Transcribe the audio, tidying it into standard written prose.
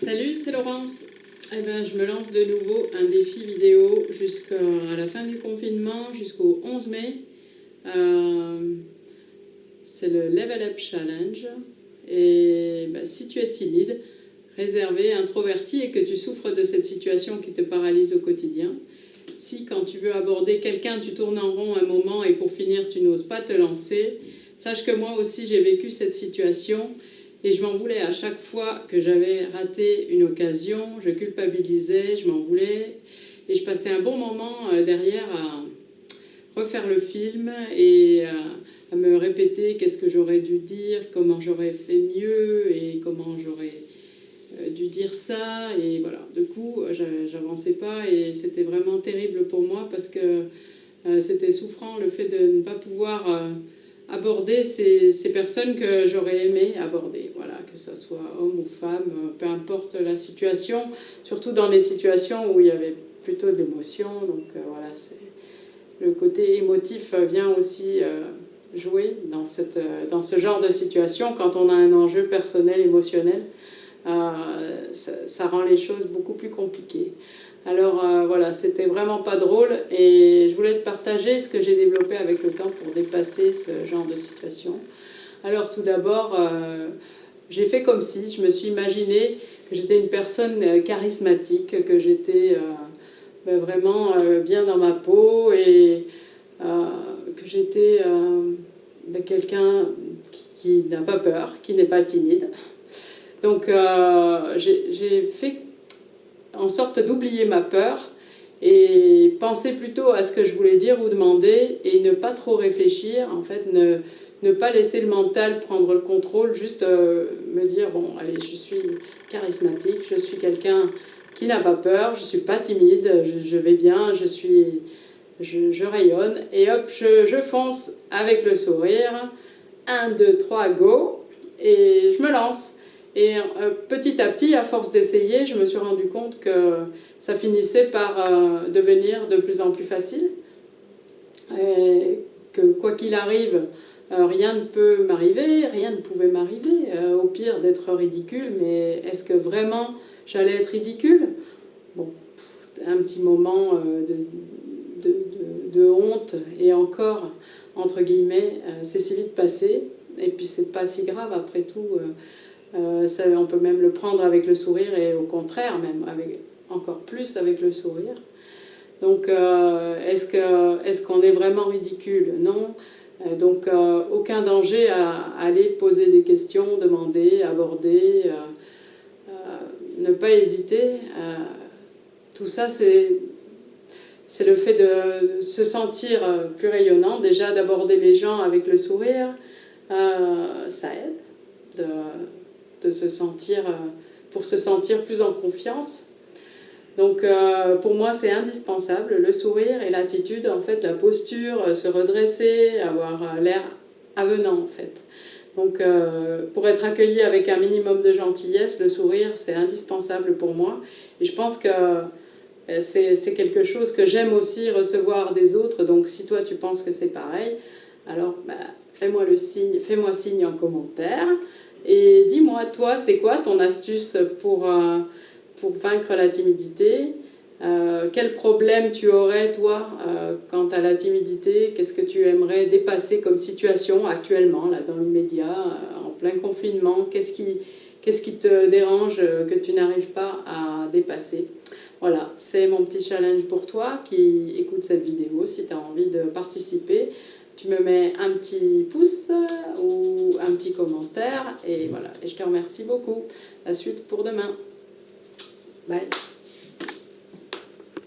Salut, c'est Laurence. Eh ben, je me lance de nouveau un défi vidéo jusqu'à la fin du confinement, jusqu'au 11 mai. C'est le Level Up Challenge. Et ben, si tu es timide, réservé, introverti et que tu souffres de cette situation qui te paralyse au quotidien, si quand tu veux aborder quelqu'un, tu tournes en rond un moment et pour finir, tu n'oses pas te lancer, sache que moi aussi j'ai vécu cette situation. Et je m'en voulais à chaque fois que j'avais raté une occasion, je culpabilisais, je m'en voulais. Et je passais un bon moment derrière à refaire le film et à me répéter qu'est-ce que j'aurais dû dire, comment j'aurais fait mieux et comment j'aurais dû dire ça. Et voilà, du coup, j'avançais pas et c'était vraiment terrible pour moi parce que c'était souffrant le fait de ne pas pouvoir aborder ces personnes que j'aurais aimé aborder, voilà, que ce soit homme ou femme, peu importe la situation, surtout dans les situations où il y avait plutôt de l'émotion, donc voilà, le côté émotif vient aussi jouer dans ce genre de situation, quand on a un enjeu personnel, émotionnel, ça rend les choses beaucoup plus compliquées. Alors voilà, c'était vraiment pas drôle et je voulais te partager ce que j'ai développé avec le temps pour dépasser ce genre de situation. Alors tout d'abord, j'ai fait comme si, je me suis imaginé que j'étais une personne charismatique, que j'étais vraiment bien dans ma peau et que j'étais quelqu'un qui n'a pas peur, qui n'est pas timide. Donc j'ai fait en sorte d'oublier ma peur et penser plutôt à ce que je voulais dire ou demander et ne pas trop réfléchir, en fait, ne pas laisser le mental prendre le contrôle, juste me dire, bon, allez, je suis charismatique, je suis quelqu'un qui n'a pas peur, je ne suis pas timide, je vais bien, je rayonne, et hop, je fonce avec le sourire, 1, 2, 3, go, et je me lance. Et petit à petit, à force d'essayer, je me suis rendu compte que ça finissait par devenir de plus en plus facile. Et que quoi qu'il arrive, rien ne peut m'arriver, rien ne pouvait m'arriver. Au pire d'être ridicule, mais est-ce que vraiment j'allais être ridicule? Bon, un petit moment de honte, et encore, entre guillemets, c'est si vite passé. Et puis c'est pas si grave après tout. On peut même le prendre avec le sourire et au contraire même encore plus avec le sourire. Donc est-ce qu'on est vraiment ridicule? Non. Donc aucun danger à aller poser des questions, demander, aborder, ne pas hésiter. Tout ça c'est le fait de se sentir plus rayonnant, déjà d'aborder les gens avec le sourire, ça aide de se sentir, pour se sentir plus en confiance. Donc pour moi c'est indispensable, le sourire et l'attitude, en fait, la posture, se redresser, avoir l'air avenant en fait. Donc pour être accueilli avec un minimum de gentillesse, le sourire c'est indispensable pour moi. Et je pense que c'est quelque chose que j'aime aussi recevoir des autres, donc si toi tu penses que c'est pareil, alors fais-moi signe en commentaire. Et dis-moi, toi, c'est quoi ton astuce pour vaincre la timidité? Quel problème tu aurais, toi, quant à la timidité? Qu'est-ce que tu aimerais dépasser comme situation actuellement, là, dans l'immédiat, en plein confinement? Qu'est-ce qui te dérange que tu n'arrives pas à dépasser? Voilà, c'est mon petit challenge pour toi qui écoute cette vidéo. Si tu as envie de participer, tu me mets un petit pouce ou un petit commentaire et voilà, et je te remercie beaucoup. La suite pour demain. Bye.